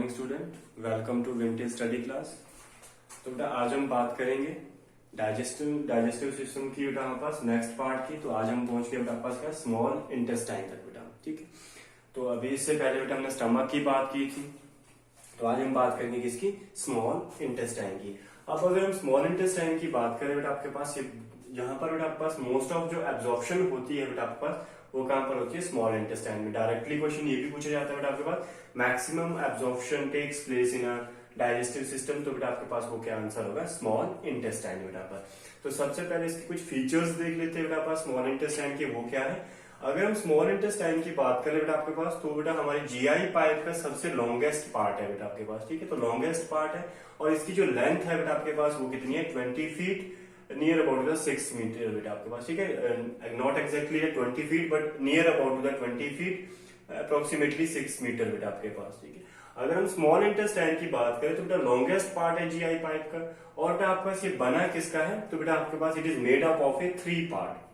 Morning student, welcome to vintage study class. तो बेटा आज हम बात करेंगे डाइजेस्टिव सिस्टम की बेटा हमारे पास नेक्स्ट पार्ट की। तो आज हम पहुंच गए बेटा पास क्या स्मॉल इंटेस्टाइन तक बेटा, ठीक है। तो अभी इससे पहले बेटा हमने स्टमक की बात की थी, तो आज हम बात करेंगे किसकी, स्मॉल इंटेस्टाइन की। अब अगर हम स्मॉल इंटेस्टाइन की बात करें बेटा आपके पास ये यहाँ पर बेटा आपके पास मोस्ट ऑफ जो एब्जॉर्प्शन होती है बेटा आपके पास वो कहां पर होती है, स्मॉल इंटेस्टाइन में। डायरेक्टली क्वेश्चन ये भी पूछा जाता है बेटा आपके पास maximum absorption takes place in a digestive system, तो बेटा आपके पास वो क्या आंसर होगा, स्मॉल इंटेस्टाइन बेटा पर। तो सबसे पहले इसके कुछ फीचर्स देख लेते हैं बेटा पास स्मॉल इंटेस्टाइन के, वो क्या है। अगर हम स्मॉल इंटेस्टाइन की बात करें बेटा आपके पास, तो बेटा हमारे जीआई पाइप का सबसे लॉन्गेस्ट पार्ट है बेटा आपके पास, ठीक है। तो लॉन्गेस्ट पार्ट है और इसकी जो लेंथ है बेटा आपके पास वो कितनी है, 20 feet, near about the 6 metre बेटा आपके पास, ठीक है। Not exactly 20 feet but near about the 20 feet, approximately 6 metre बेटा आपके पास, ठीक है। अगर हम स्मॉल इंटेस्टाइन की बात करें तो बेटा लॉन्गेस्ट पार्ट है जीआई पाइप का, और बेटा आपके पास ये बना किसका है, तो बेटा आपके पास it is made up of a 3 part,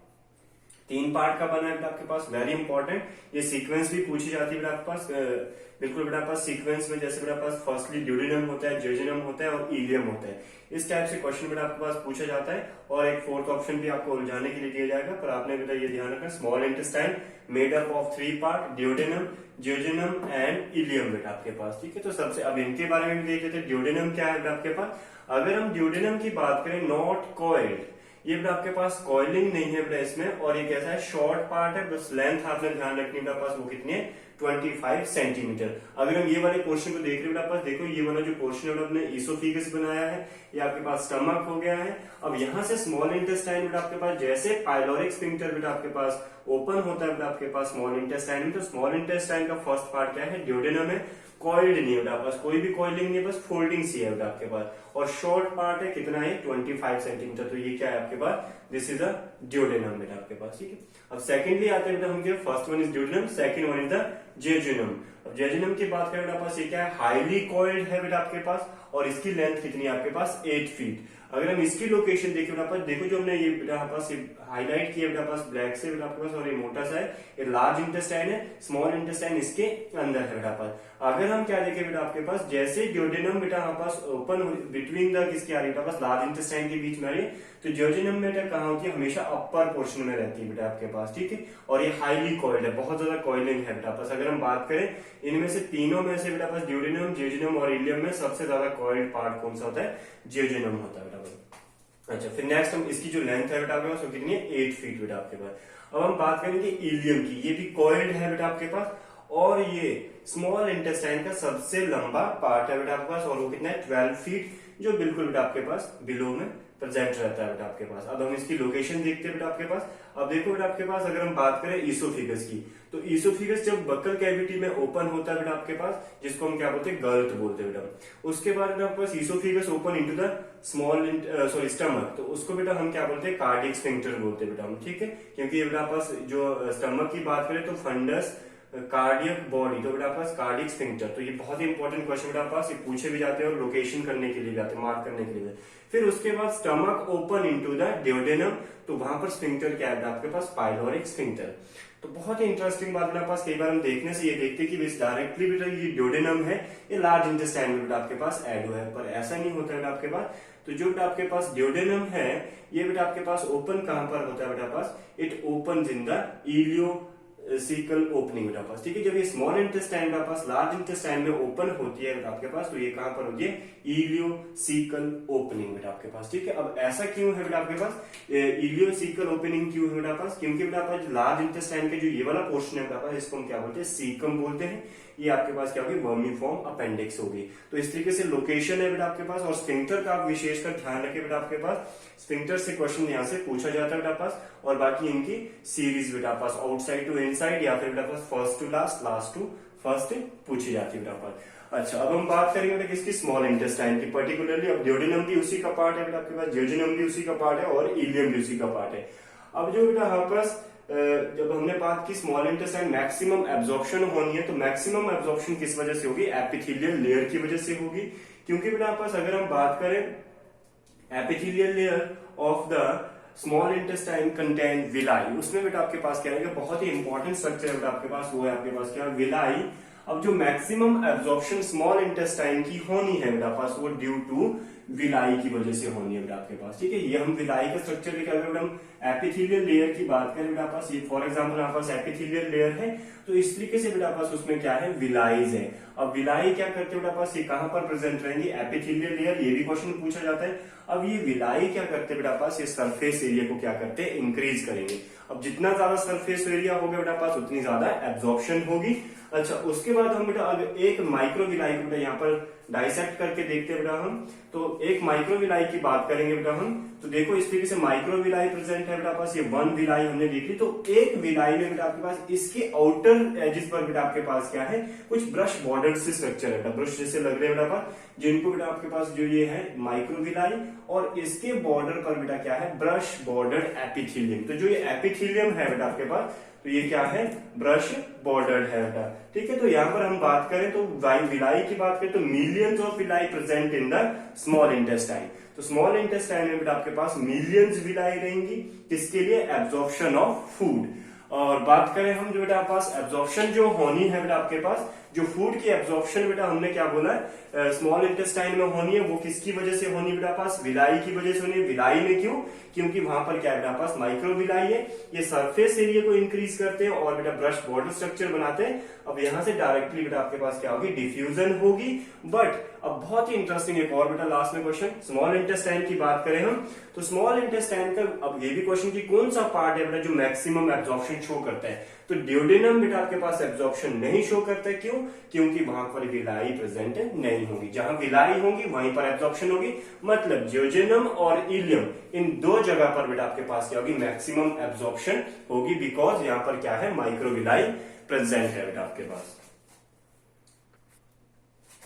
3 part का बना है बेटा आपके पास। वेरी इंपॉर्टेंट, ये सीक्वेंस भी पूछी जाती है बेटा आपके पास, बिल्कुल बेटा पास सीक्वेंस में, जैसे बेटा पास फर्स्टली ड्यूडेनम होता है, जेजुनम होता है और इलियम होता है। इस टाइप से क्वेश्चन बेटा आपके पास पूछा जाता है, और एक फोर्थ ऑप्शन भी आपको उलझाने के लिए दिया जाएगा, पर आपने बेटा ये ध्यान रखना small intestine made up of 3 part, duodenum, jejunum and ileum बेटा आपके पास, ठीक है। तो सबसे अब इनके बारे में भी देख लेते हैं। ड्यूडेनम क्या है बेटा आपके पास, अगर हम ड्यूडेनम की बात करें, नॉट कॉइल्ड, ये बेटा आपके पास कॉइलिंग नहीं है बेटा इसमें, और ये कैसा है, शॉर्ट पार्ट है, बस लेंथ आपने ध्यान रखनी बेटा पास वो कितनी है, 25 सेंटीमीटर। अगर हम ये वाले पोर्शन को देख रहे हैं बेटा पास, देखो ये वाला जो पोर्शन है आपने ईसोफेगस बनाया है, ये आपके पास स्टमक हो गया है। अब यहाँ से स्मॉल इंटेस्टाइन बेटा आपके पास, जैसे पाइलोरिक स्फिंक्टर बेटा आपके पास ओपन होता है बेटा आपके पास स्मॉल इंटेस्टाइन में, तो स्मॉल इंटेस्टाइन का फर्स्ट पार्ट क्या है, ड्यूडेनम है, कॉइल्ड नहीं है बेटा पास, कोई भी कॉइलिंग नहीं है, बस फोल्डिंग सी है बेटा आपके पास, और शॉर्ट पार्ट है कितना है, 25 सेंटीमीटर। तो ये क्या है आपके पास, दिस इज अ ड्यूडेनम बेटा आपके पास, ठीक है। अब सेकेंडली आते हैं बेटा हम, first one is duodenum, second one is the jejunum. अब जेजुनम की बात करें बेटा पास, ये क्या है, हाईली कॉइल्ड है बेटा आपके पास, और इसकी लेंथ कितनी है आपके पास, 8 फीट। अगर हम इसकी लोकेशन देखें बेटा पास, देखो जो हमने ये बेटा पास हाईलाइट किया बेटा पास ब्लैक से बेटा आपके पास, और ये मोटा सा है, ये लार्ज इंटेस्टाइन है, स्मॉल इंटेस्टाइन इसके अंदर है बेटा पास। अगर हम क्या देखें बेटा आपके पास, जैसे ड्यूडेनम बेटा हमारे पास ओपन बिटवीन द किसके आ रही है बेटा पास, लार्ज इंटेस्टाइन के बीच में आ रही है, तो जेजुनम बेटा कहाँ होती है, हमेशा अपर पोर्शन में रहती है बेटा आपके पास, ठीक है। और ये हाईली कॉइल्ड है, बहुत ज्यादा कॉइलिंग है बेटा पास। अगर हम बात करें इनमें से तीनों में से बेटा पास, ड्यूडेनम, जेजुनम और इलियम में सबसे ज्यादा कॉइल्ड पार्ट कौन सा होता है, जेजुनम होता है बेटा पास। अच्छा, फिर नेक्स्ट हम इसकी जो लेंथ है बेटा आपके पास वो कितनी है, 8 फीट बेटा आपके पास। अब हम बात करेंगे इलियम की, ये भी कॉइल्ड है बेटा आपके पास, और ये स्मॉल इंटेस्टाइन का सबसे लंबा पार्ट है बेटा आपके पास, और वो कितना है, 12 फीट, जो बिल्कुल बेटा आपके पास बिलो में प्रेजेंट रहता है बेटा आपके पास। अब हम इसकी लोकेशन देखते हैं बेटा आपके पास। अब देखो बेटा आपके पास, अगर हम बात करें ईसोफेगस की, तो ईसोफेगस जब बक्कल कैविटी में ओपन होता है बेटा आपके पास, जिसको हम क्या बोलते हैं, गल्ट बोलते हैं बेटा। उसके बाद बेटा आपके पास oesophagus open into the small stomach, तो उसको बेटा हम क्या बोलते हैं, कार्डियक स्फिंक्टर बोलते हैं बेटा हम, ठीक है। क्योंकि बेटा पास जो स्टमक की बात करें तो फंडस, कार्डियक बॉडी, तो बेटा पास कार्डियक स्फिंक्टर। तो ये बहुत ही इंपॉर्टेंट क्वेश्चन बेटा पास, ये पूछे भी जाते हैं और लोकेशन करने के लिए भी आते हैं, मार्क करने के लिए। फिर उसके बाद stomach open into the duodenum, तो वहां पर स्फिंक्टर क्या है आपके पास, पाइलोरिक स्फिंक्टर। तो बहुत ही इंटरेस्टिंग बात बेटा पास, कई बार हम देखने से ये देखते हैं कि डायरेक्टली बेटा ये ड्यूडेनम है, ये लार्ज इंटेस्टाइन में बेटा आपके पास एडो है, पर ऐसा नहीं होता है बेटा आपके पास। तो जो बेटा आपके पास ड्यूडेनम है, ये बेटा आपके पास ओपन कहां पर होता है बेटा पास, it open in the ileocaecal opening बेटा पास, ठीक है। जब ये स्मॉल इंटेस्टाइन बेटा पास लार्ज इंटेस्टाइन में ओपन होती है बेटा आपके पास, तो ये कहां पर होती है, इलियोसीकल ओपनिंग बेटा आपके पास, ठीक है। अब ऐसा क्यों है बेटा आपके पास, इलियोसीकल ओपनिंग क्यों है बेटा पास, क्योंकि बेटा पास लार्ज इंटेस्टाइन का जो ये वाला पोर्शन है बेटा पास, इसको हम क्या बोलते हैं, सीकम बोलते हैं। ये आपके पास क्या होगी, वर्मीफॉर्म अपेंडिक्स होगी। तो इस तरीके से लोकेशन है बेटा आपके पास, और स्फिंक्टर का आप विशेषकर ध्यान रखें बेटा आपके पास, स्फिंक्टर से क्वेश्चन यहाँ से पूछा जाता है बेटा पास, और बाकी इनकी सीरीज बेटा पास आउटसाइड टू इनसाइड, या फिर बेटा पास first to last, last to first पूछी जाती है बेटा पास। अच्छा, अब हम बात करेंगे बेटा किसकी, स्मॉल इंटेस्टाइन की पर्टिकुलरली। अब ड्यूडेनम भी उसी का पार्ट है बेटा आपके पास, जेजुनम भी उसी का पार्ट है, और इलियम भी उसी का पार्ट है। अब जो बेटा हमारे पास जब हमने बात की स्मॉल इंटेस्टाइन मैक्सिमम एब्जॉर्प्शन होनी है, तो मैक्सिमम एब्जॉर्प्शन किस वजह से होगी, एपिथेलियल लेयर की वजह से होगी। क्योंकि बेटा पास अगर हम बात करें epithelial layer of the small intestine contain villi, उसमें बेटा आपके पास क्या है, बहुत ही इंपॉर्टेंट स्ट्रक्चर है बेटा आपके पास, वो है आपके पास क्या, विलाई। अब जो मैक्सिमम एब्जॉर्प्शन स्मॉल इंटेस्टाइन की होनी है बेटा पास, वो ड्यू टू विलाई की वजह से होनी है बेटा आपके पास। ठीक है, ये हम विलाई का स्ट्रक्चर भी कर रहे हम एपिथेलियल लेयर की बात करें बेटा पास, ये फॉर एग्जांपल हमारे पास एपिथेलियल लेयर है, तो इस तरीके से बेटा पास उसमें क्या है, विलाईज है। अब विलाई क्या करते हैं बेटा पास, ये कहां पर प्रेजेंट रहेंगी, एपिथेलियल लेयर, ये भी क्वेश्चन पूछा जाता है। अब ये विलाई क्या करते हैं बेटा पास, ये सरफेस एरिया को क्या करते हैं, इंक्रीज करेंगे। अब जितना ज्यादा सरफेस एरिया होगा बेटा पास, उतनी ज्यादा एब्जॉर्प्शन होगी। अच्छा, उसके बाद हम बेटा अगर एक माइक्रोविलाई को बेटा यहाँ पर डाइसेक्ट करके देखते हैं बेटा हम, तो एक माइक्रोविलाई की बात करेंगे बेटा हम, तो देखो इस तरीके से माइक्रोविलाई प्रेजेंट है बेटा पास, ये वन विलाई हमने देख ली। तो एक विलाई में बेटा आपके पास इसके आउटर एजिस पर बेटा आपके पास क्या है, कुछ ब्रश बॉर्डर से स्ट्रक्चर है, ब्रश जैसे लग रहे हैं बेटा पास, जिनको बेटा आपके पास जो ये है माइक्रोविलाई, और इसके बॉर्डर पर बेटा क्या है, ब्रश बॉर्डर एपिथेलियम। तो जो ये एपिथेलियम है बेटा आपके पास, तो ये क्या है, ब्रश बॉर्डर्ड है बेटा। ठीक है, तो यहाँ पर हम बात करें तो विलाई की बात करें तो millions of villi present in the small intestine. तो स्मॉल इंटेस्टाइन में बेटा आपके पास मिलियंस विलाई रहेंगी, किसके लिए, एब्जॉर्प्शन ऑफ फूड। और बात करें हम जो बेटा पास एब्जॉर्प्शन जो होनी है बेटा आपके पास, जो फूड की एब्जॉर्प्शन बेटा हमने क्या बोला है, स्मॉल इंटेस्टाइन में होनी है, वो किसकी वजह से होनी है बेटा पास, विलाई की वजह से होनी है। विलाई में क्यों, क्योंकि वहां पर क्या बेटा पास माइक्रोविलाई है, ये सरफेस एरिया को इंक्रीज करते हैं और बेटा ब्रश बॉर्डर स्ट्रक्चर बनाते हैं। अब यहां से डायरेक्टली बेटा आपके पास क्या होगी, डिफ्यूजन होगी। बट अब बहुत ही इंटरेस्टिंग एक और बेटा लास्ट में क्वेश्चन, स्मॉल इंटेस्टाइन की बात करें हम, तो स्मॉल इंटेस्टाइन का अब ये भी क्वेश्चन की कौन सा पार्ट है बेटा जो मैक्सिमम एब्जॉर्प्शन शो करता है, तो ड्यूडेनम बेटा आपके पास एब्जॉर्प्शन नहीं शो करता है। क्यों, क्योंकि वहां पर विलाई प्रेजेंट नहीं होगी, जहां विलाई होगी वहीं पर एब्जॉर्प्शन होगी। मतलब जियोजेनम और इलियम, इन दो जगह पर बेटा आपके पास क्या होगी, मैक्सिमम एब्जॉर्प्शन होगी, बिकॉज यहां पर क्या है, माइक्रोविलाई प्रेजेंट है बेटा आपके पास।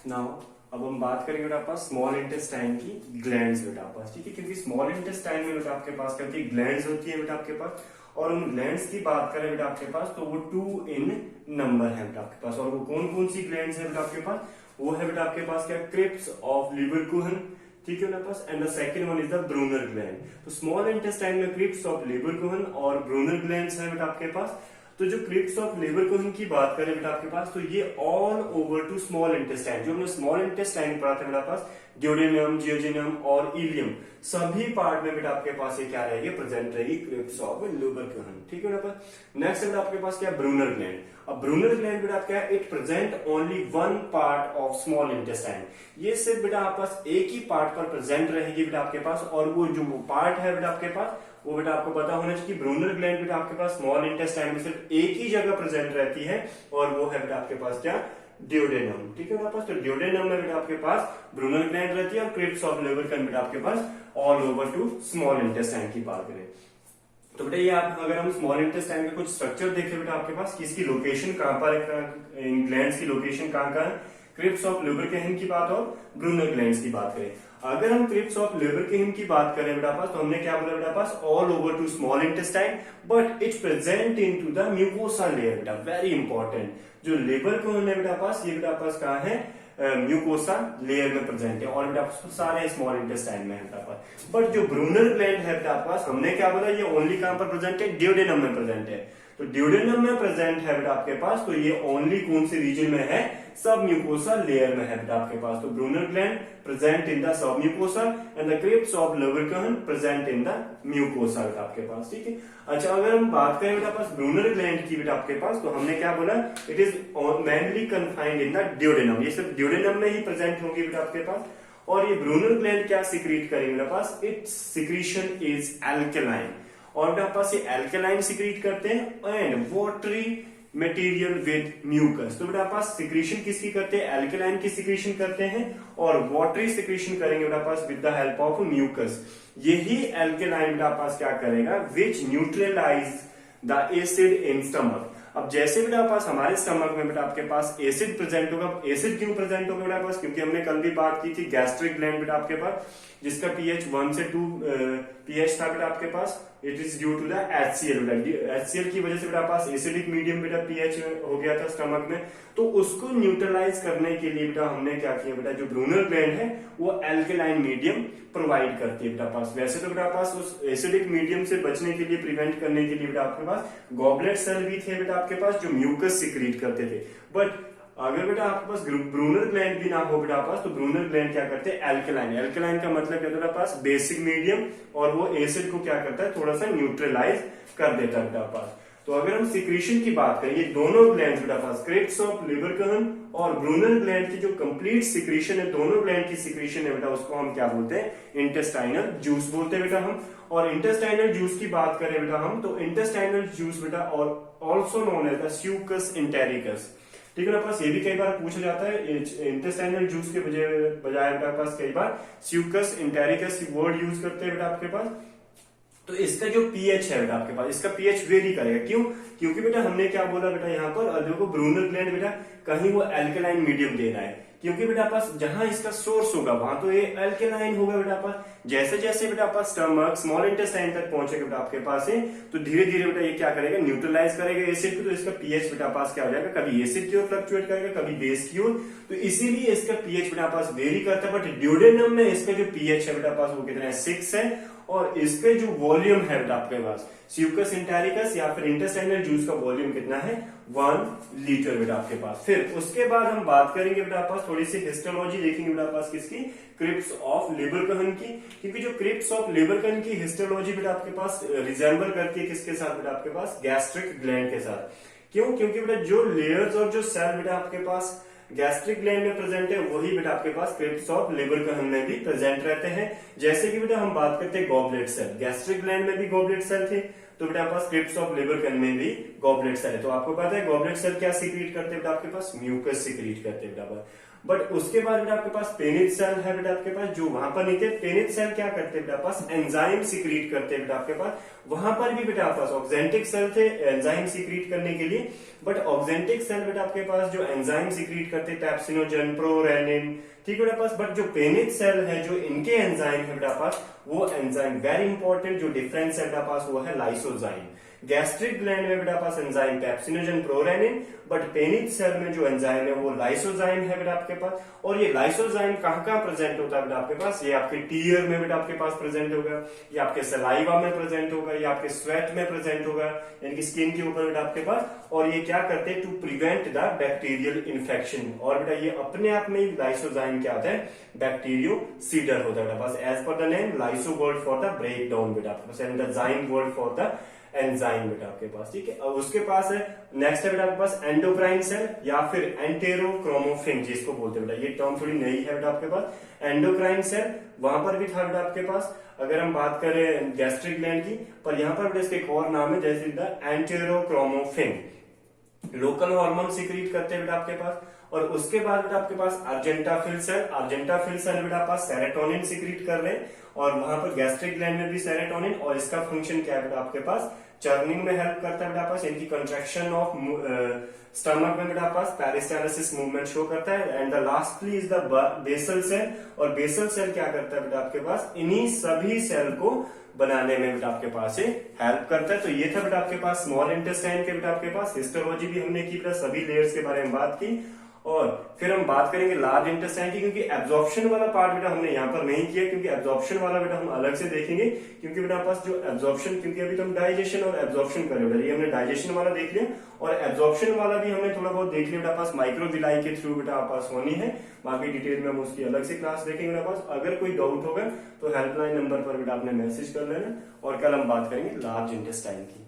नाउ अब हम बात करेंगे बेटा पास स्मॉल इंटेस्टाइन की ग्लैंड्स बेटा पास। ठीक है, क्योंकि स्मॉल इंटेस्टाइन में बेटा आपके पास क्या होती है, ग्लैंड्स होती है बेटा आपके पास, और उन ग्लैंड्स की बात करें बेटा आपके पास तो वो 2 इन नंबर है बेटा आपके पास। और वो कौन कौन सी ग्लैंड्स है बेटा आपके पास, वो है बेटा आपके पास क्या, क्रिप्स ऑफ लीवरकुहन। ठीक है बेटा पास, and the second one is the Brunner gland. तो स्मॉल इंटेस्टाइन में क्रिप्स ऑफ लीवरकुहन और ब्रूनर ग्लैंड्स है बेटा आपके पास। तो जो क्रिप्स ऑफ लीवरकुहन की बात करें बेटा आपके पास, तो ये all over to small intestine, जो हमने स्मॉल इंटेस्टाइन पढ़ा था बेटा पास, ड्यूडेनम, जियोजेनम और इलियम, सभी पार्ट में बेटा आपके पास ये क्या रहेगी, प्रेजेंट रहेगी क्रिप्स ऑफ लीवरकुहन। ठीक है बेटा पास। नेक्स्ट बेटा आपके पास क्या, ब्रूनर ग्लैंड। अब ब्रूनर ग्लैंड बेटा क्या है, it present only one part of small intestine. ये सिर्फ बेटा आपके पास एक ही पार्ट पर प्रेजेंट रहेगी बेटा आपके पास, और वो जो पार्ट है बेटा आपके पास, वो बेटा आपको पता होना चाहिए कि ब्रूनर ग्लैंड बेटा आपके पास स्मॉल इंटेस्टाइन में सिर्फ एक ही जगह प्रेजेंट रहती है, और वो है बेटा आपके पास क्या, ड्यूडेनम। ठीक है बेटा पास। तो ड्यूडेनम में बेटा आपके पास ब्रूनर ग्लैंड रहती है, और क्रिप्स ऑफ लीवरकुहन बेटा आपके पास all over to small intestine की बात करें तो बेटा ये आप अगर हम स्मॉल इंटेस्टाइन का कुछ स्ट्रक्चर देखें बेटा आपके पास, किसकी लोकेशन कहां पर है, इन ग्लैंड्स की लोकेशन कहां कहां है, क्रिप्स ऑफ लीवरकुहन की बात और ब्रूनर ग्लैंड्स की बात करें। अगर हम क्रिप्स ऑफ लीवरकुहन की बात करें बेटा पास, तो हमने क्या बोला बेटा पास, all over to small intestine, but it's present into the mucosa layer बेटा, वेरी इंपॉर्टेंट। जो लीवरकुहन है बेटा पास, ये बेटा पास कहां है, म्यूकोसा लेयर में प्रेजेंट है, और बेटा सारे स्मॉल इंटेस्टाइन में है बेटा पास। बट जो ब्रूनर ग्लैंड है बेटा पास, हमने क्या बोला, ये ओनली कहां पर प्रेजेंट है, ड्यूडेनम में प्रेजेंट है। तो ड्यूडेनम में प्रेजेंट है बेटा आपके पास, तो ये ओनली कौन से रीजन में है, सब म्यूकोसा लेयर में है बेटा आपके पास। तो Brunner gland present in the submucosa, and the crypts of Lieberkuhn present in the mucosa बेटा आपके पास। ठीक है। अच्छा, अगर हम बात करें बेटा पास ब्रूनर ग्लैंड की बेटा आपके पास, तो हमने क्या बोला, it is mainly confined in the duodenum, ये सिर्फ ड्यूडेनम में ही प्रेजेंट होगी बेटा आपके पास। और ये ब्रूनर ग्लैंड क्या सिक्रीट करेंगे बेटा पास, इट्स सिक्रीशन इज एल्केलाइन, और बेटा पास ये एल्केलाइन सिक्रीट करते हैं, and watery material with mucus. तो बेटा पास सिक्रीशन किसकी करते हैं, एल्केलाइन की सिक्रीशन करते हैं, और वाटरी सिक्रीशन करेंगे बेटा पास with the help of mucus. यही एल्केलाइन बेटा पास क्या करेगा, which neutralise the acid in stomach. अब जैसे बेटा पास हमारे स्टमक में बेटा आपके पास एसिड प्रेजेंट होगा, एसिड क्यों प्रेजेंट होगा बेटा पास, क्योंकि हमने कल भी बात की थी गैस्ट्रिक ग्लैंड बेटा आपके पास, जिसका पीएच 1 से 2 पीएच था बेटा आपके पास, it is due to the HCl बेटा, HCl की वजह से बेटा पास एसिडिक मीडियम बेटा पीएच हो गया था स्टमक में। तो उसको न्यूट्रलाइज करने के लिए बेटा हमने क्या किया बेटा, जो ब्रूनर ग्लैंड है वो एल्केलाइन मीडियम प्रोवाइड करती है बेटा पास। वैसे तो बेटा पास उस एसिडिक मीडियम से बचने के लिए, प्रिवेंट करने के लिए बेटा आपके पास गॉबलेट सेल भी थे बेटा आपके पास, जो म्यूकस सिक्रीट करते थे। बट अगर बेटा आपके पास ब्रूनर ग्लैंड भी ना हो बेटा आपके पास, तो ब्रूनर ग्लैंड क्या करते हैं, एल्कलाइन। एल्कलाइन का मतलब क्या होता है पास, बेसिक मीडियम, और वो एसिड को क्या करता है, थोड़ा सा न्यूट्रलाइज कर देता है बेटा पास। तो अगर हम सिक्रीशन की बात करें, ये दोनों ग्लैंड बेटा पास, क्रिप्स ऑफ लिबरकहन और ब्रूनर ग्लैंड की जो कंप्लीट सिक्रीशन है, दोनों ग्लैंड की सिक्रीशन है बेटा, उसको हम क्या बोलते हैं, इंटेस्टाइनल जूस बोलते हैं बेटा हम। और इंटेस्टाइनल जूस की बात करें बेटा हम, तो इंटेस्टाइनल जूस बेटा और ऑल्सो नोन एज द स्यूकस इंटेरिकस। ठीक है ना पास, ये भी कई बार पूछा जाता है, इंटेस्टाइनल जूस के बजाय बेटा पास कई बार स्यूकस इंटेरिकस वर्ड यूज करते हैं बेटा आपके पास। तो इसका जो पीएच है बेटा आपके पास, इसका पीएच वेरी करेगा। क्यों? क्योंकि बेटा हमने क्या बोला बेटा यहाँ पर, देखो ब्रूनर ग्लैंड बेटा कहीं वो एल्कलाइन मीडियम दे रहा है, क्योंकि बेटा पास जहां इसका सोर्स होगा वहां तो ये एल्केलाइन होगा बेटा पास। जैसे जैसे बेटा पास स्टमक स्मॉल इंटेस्टाइन तक पहुंचेगा बेटा आपके पास है, तो धीरे धीरे बेटा ये क्या करेगा, न्यूट्रलाइज करेगा एसिड को। तो इसका पीएच बेटा पास क्या हो जाएगा, कभी एसिड की ओर फ्लक्चुएट करेगा, कभी बेस की ओर। तो इसीलिए इसका पीएच बेटा पास वेरी करता है। बट ड्यूडेनम में इसका जो पीएच है बेटा पास वो कितना है, 6 है। और इसके जो वॉल्यूम है बेटा आपके पास, स्यूकस इंटेरिकस या फिर इंटेस्टाइनल जूस का वॉल्यूम कितना है, 1 लीटर बेटा आपके पास। फिर उसके बाद हम बात करेंगे बेटा पास, थोड़ी सी हिस्टोलॉजी देखेंगे बेटा पास किसकी, क्रिप्स ऑफ लिबरकहन की। क्योंकि जो क्रिप्स ऑफ लिबरकहन की हिस्टोलॉजी बेटा आपके पास रिजेंबल करती है किसके साथ बेटा आपके पास, गैस्ट्रिक ग्लैंड के साथ। क्यों? क्योंकि बेटा जो लेयर्स और जो सेल बेटा आपके पास गैस्ट्रिक ग्लैंड में प्रेजेंट है, वही बेटा आपके पास क्रिप्स ऑफ लिबरकहन में भी प्रेजेंट रहते हैं। जैसे कि बेटा हम बात करते हैं गॉबलेट सेल, गैस्ट्रिक ग्लैंड में भी गॉबलेट सेल थे, तो बेटा आपके पास क्रिप्स ऑफ लिबरकहन में भी गॉबलेट सेल है। तो आपको पता है गॉबलेट सेल क्या सीक्रेट करते हैं बेटा आपके पास, म्यूकस सीक्रेट करते हैं बेटा। बट उसके बाद बेटा आपके पास पेनिथ सेल है बेटा आपके पास, जो वहां पर नहीं थे। पेनिथ सेल क्या करते हैं बेटा पास, एंजाइम सीक्रेट करते हैं बेटा आपके पास। वहां पर भी बेटा आपके पास ऑक्जेंटिक सेल थे एंजाइम सीक्रेट करने के लिए। बट ऑक्जेंटिक सेल बेटा आपके पास जो एंजाइम सीक्रेट करते, पैप्सिनोजन, प्रोरेनिन, ठीक है बेटा पास। बट जो पेनिथ सेल है, जो इनके एंजाइम है बेटा पास, वो एंजाइम वेरी इंपॉर्टेंट, जो डिफरेंस है बेटा पास वो है लाइसोजाइम। गैस्ट्रिक ग्लैंड में बेटा पास enzyme pepsinogen, prorennin, but Paneth cell में जो एंजाइम है वो लाइसोजाइम है बेटा आपके पास। और ये लाइसोजाइम कहाँ कहाँ प्रेजेंट होता है बेटा आपके पास, ये आपके टीयर में बेटा आपके पास प्रेजेंट होगा, ये आपके सलाइवा में प्रेजेंट होगा, ये आपके स्वेट में प्रेजेंट होगा, यानी कि स्किन के ऊपर बेटा आपके पास। और ये क्या करते हैं, to prevent the bacterial infection. और बेटा ये अपने आप में लाइसोजाइम क्या होता है, बैक्टीरियोसीडर होता है बेटा पास। As per the name, lyso word for the break down बेटा आपके पास, and the zyme word for the enzyme बेटा आपके पास। ठीक है, और उसके पास है नेक्स्ट है बेटा आपके पास एंडोक्राइन सेल या फिर एंटेरोक्रोमोफिन जिसको बोलते हैं बेटा। ये टर्म थोड़ी नई है बेटा आपके पास, एंडोक्राइन सेल वहां पर भी था बेटा आपके पास। अगर हम बात करें गैस्ट्रिक ग्लैंड की, पर यहाँ पर बेटा इसके एक और नाम है, जैसे द एंटेरोक्रोमोफिन। लोकल हार्मोन सीक्रेट करते हैं बेटा आपके पास। और उसके बाद बेटा आपके पास अर्जेंटाफिल सेल, अर्जेंटाफिल सेल बेटा पास सेरोटोनिन सीक्रेट कर रहे हैं, और वहां पर गैस्ट्रिक ग्लैंड में भी सेरोटोनिन। और इसका फंक्शन क्या है बेटा आपके पास, चर्निंग में हेल्प करता है बेटा पास, इनकी कंट्रैक्शन ऑफ स्टमक में बेटा पास पेरिस्टालसिस मूवमेंट शो करता है। And the lastly is the basal cell, और बेसल सेल क्या करता है बेटा आपके पास, इन्हीं सभी सेल को बनाने में बेटा आपके पास से हेल्प करता है। तो ये था बेटा आपके पास स्मॉल इंटेस्टाइन के बेटा आपके पास हिस्टोलॉजी भी हमने की बेटा, सभी लेयर्स के बारे में बात की। और फिर हम बात करेंगे लार्ज इंटेस्टाइन की, क्योंकि एब्जॉर्प्शन वाला पार्ट बेटा हमने यहाँ पर नहीं किया, क्योंकि एब्जॉर्प्शन वाला बेटा हम अलग से देखेंगे। क्योंकि बेटा पास जो एब्जॉर्प्शन, क्योंकि अभी तो हम डाइजेशन और एब्जॉर्प्शन कर रहे हैं, ये हमने डाइजेशन वाला देख लिया, और एब्जॉर्प्शन वाला भी हमने थोड़ा बहुत देख लिया बेटा पास, माइक्रोविलाई के थ्रू बेटा पास होनी है। बाकी डिटेल में हम उसकी अलग से क्लास देखेंगे बेटा पास। अगर कोई डाउट होगा तो हेल्पलाइन नंबर पर बेटा आपने मैसेज कर लेना, और कल हम बात करेंगे लार्ज इंटेस्टाइन की।